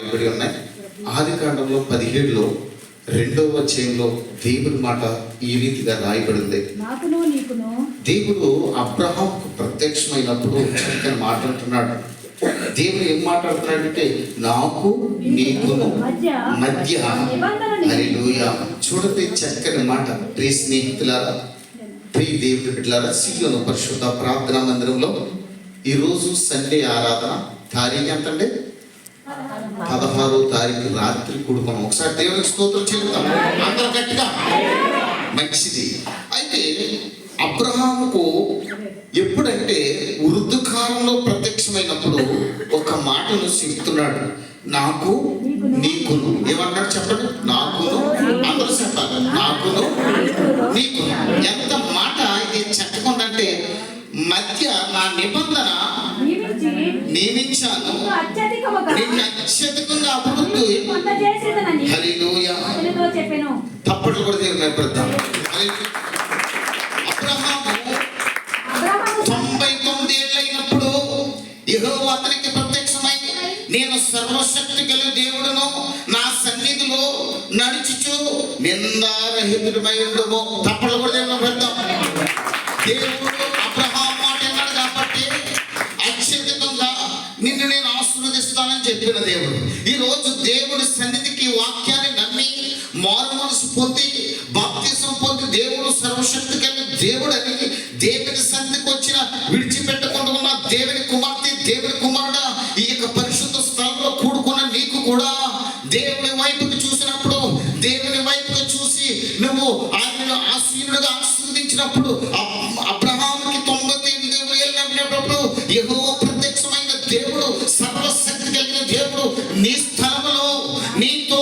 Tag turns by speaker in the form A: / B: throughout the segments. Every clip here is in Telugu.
A: రాయబడి ఉన్నాయి. ఆదికాండంలో 17లో 2వ అధ్యాయంలో దేవుని మాట ఈ రీతిగా రాయబడింది. దేవుడు అబ్రహాంకు ప్రత్యక్షమైనప్పుడు చక్కని మాట్లాడుతున్నాడు. దేవుడు ఏం మాట్లాడుతున్నాడంటే నాకు నీకును మధ్య. హల్లెలూయా. చూడండి చక్కని మాట. ప్రియ స్నేహితులారా, ప్రియ దేవుడి బిడ్డలారా, సీయోను పరిశుద్ధ ప్రార్థనా మందిరంలో ఈరోజు సండే ఆరాధన. తారీఖు ఎంతండి? 16వ తారీఖు రాత్రి కూడుకున్నాం. ఒకసారి దేవునికి స్తోత్రం చెల్లుతాం అందరూ గట్టిగా. మంచిది. అయితే అబ్రహాముకు ఎప్పుడంటే వృద్ధకాలంలో ప్రత్యక్షమైనప్పుడు ఒక మాటను చెప్తున్నాడు, నాకు నీకును. ఏమన్నాడు చెప్పండి? నాకును. అందరూ చెప్పాలి, నాకును నీకును. ఎంత మాట ఇది చెప్పకుండంటే మధ్య నా నిబంధన నియమించాను, నిన్ను అత్యధికంగా అభివృద్ధి. హల్లెలూయా. తప్పట్లు కూడా దేవుని పెడతాం. అబ్రహాము 99 ఏళ్ళైనప్పుడు యెహోవా అతనికి ప్రత్యక్షమై, నేను సర్వశక్తి గల దేవుడును, నా సన్నిధిలో నడుచుచు నిందారహితుడమై ఉండుము. తప్పట్లు కూడా దేవుని పెడతాం. దేవుడు అబ్రహాము మాట అన్నాడు కాబట్టి అత్యధికంగా నిన్ను నేను ఆశీర్వదిస్తానని చెప్పిన దేవుడు. ఈరోజు దేవుడి సన్నిధికి వాక్యాన్ని నమ్మి మారు మనసు పొంది బాప్తిసం పొంది దేవుడు సర్వశక్తి కలిగిన దేవుడు అని దేవుని సన్నిధికి వచ్చిన విడిచిపెట్టకుండా ఉన్న దేవుని కుమార్తె, దేవుని కుమారుడా, ఈ యొక్క పరిశుద్ధ స్థలంలో కూడుకున్న నీకు కూడా దేవుని వైపుకి చూసినప్పుడు, దేవుని వైపుకి చూసి నువ్వు ఆయనను ఆశీనుడుగా ఆశీర్వదించినప్పుడు, అబ్రహాముకి 99 ఏళ్ళు నమ్మినప్పుడు యెహోవా ప్రత్యక్షమైన దేవుడు, సర్వశక్తి కలిగిన దేవుడు నీ స్థలంలో నీతో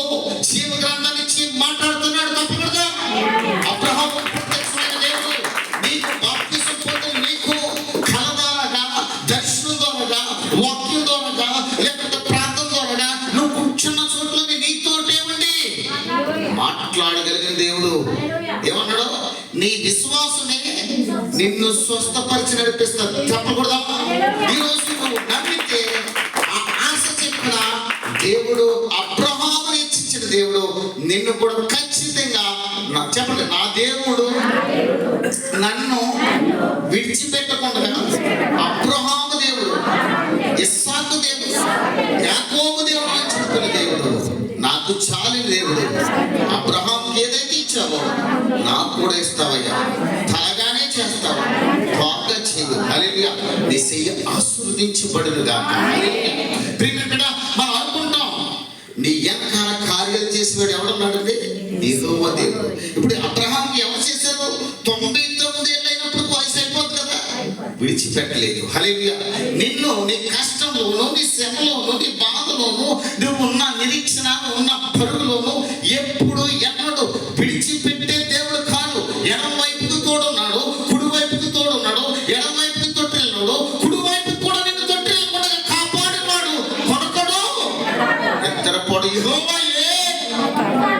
A: జీవ గ్రంథాన్ని ఇచ్చి మాట్లాడుతున్నాడు. తప్పకుండా అబ్రహాము ప్రత్యక్షమైన దేవుడు నీకు బాప్తిసం పొందిన నీకు కల ద్వారాగా, దర్శనం ద్వారాగా, వాక్యం ద్వారాగా, లేకపోతే ప్రార్థన ద్వారాగా నువ్వు కూర్చున్న చోట్లని నీతోటేమండి మాట్లాడగలిగిన దేవుడు. ఏమన్నాడు? నీ విశ్వాసమే నిన్ను స్వస్థపరిచి నడిపిస్తాడు. చెప్పకూడదా? ఈరోజు నువ్వు నమ్మితే ఆ ఆశ చెప్పిన దేవుడు, అబ్రహామును హెచ్చించిన దేవుడు నిన్ను కూడా ఖచ్చితంగా చెప్పండి, నా దేవుడు నన్ను విడిచిపెట్టకుండా, అబ్రహాము దేవుడు, ఇస్సాకు దేవుడు, యాకోబు దేవుడు అని చెప్పిన దేవుడు, నాకు చాలిన దేవుడు. అబ్రహాంకి ఏదైతే ఇచ్చావో నాకు కూడా ఇస్తావయ్యా. త్వరగానే చేస్తావా, త్వరగా చేయు. హల్లెలూయా. నీ చెయ్యి ఆశీర్వదించబడును గాక. హల్లెలూయా. మనం అనుకుంటాం నీ వెనకాల కార్యాలు చేసేవాడు ఎవడన్నాడంటే యెహోవా దేవుడు. ఇప్పుడు అబ్రహాంకి ఎవరు చేశారు? 99 ఏళ్ళైనప్పుడు వయసు అయిపోతుంది కదా, విడిచిపెట్టలేదు. హల్లెలూయా. నిన్ను నీ కష్టంలోను, నీ శ్రమలోను, నీ బాధలోను, నువ్వు ఉన్న నిరీక్షణ, ఉన్న పరుగులోను ఎప్పుడు ఎన్నడు విడిచిపెట్టే దేవుడు కాదు. ఎడం వైపుకు తోడున్నాడు, కుడి వైపుకు తోడున్నాడు, ఎడం వైపుకు తొట్టిల్లాడు, కుడి వైపు కూడా నిన్ను తొట్టిల్లకుండా కాపాడున్నాడు. కొనకడు నిద్రపోడు. యెహోవాయే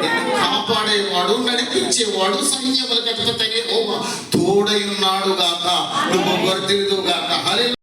A: నిన్ను కాపాడేవాడు, నడిపించేవాడు, సైన్యములకు అధిపతి యెహోవా తోడై ఉన్నాడు గాక. నువ్వు వర్ధిల్లుదువు గాక. హల్లెలూయా.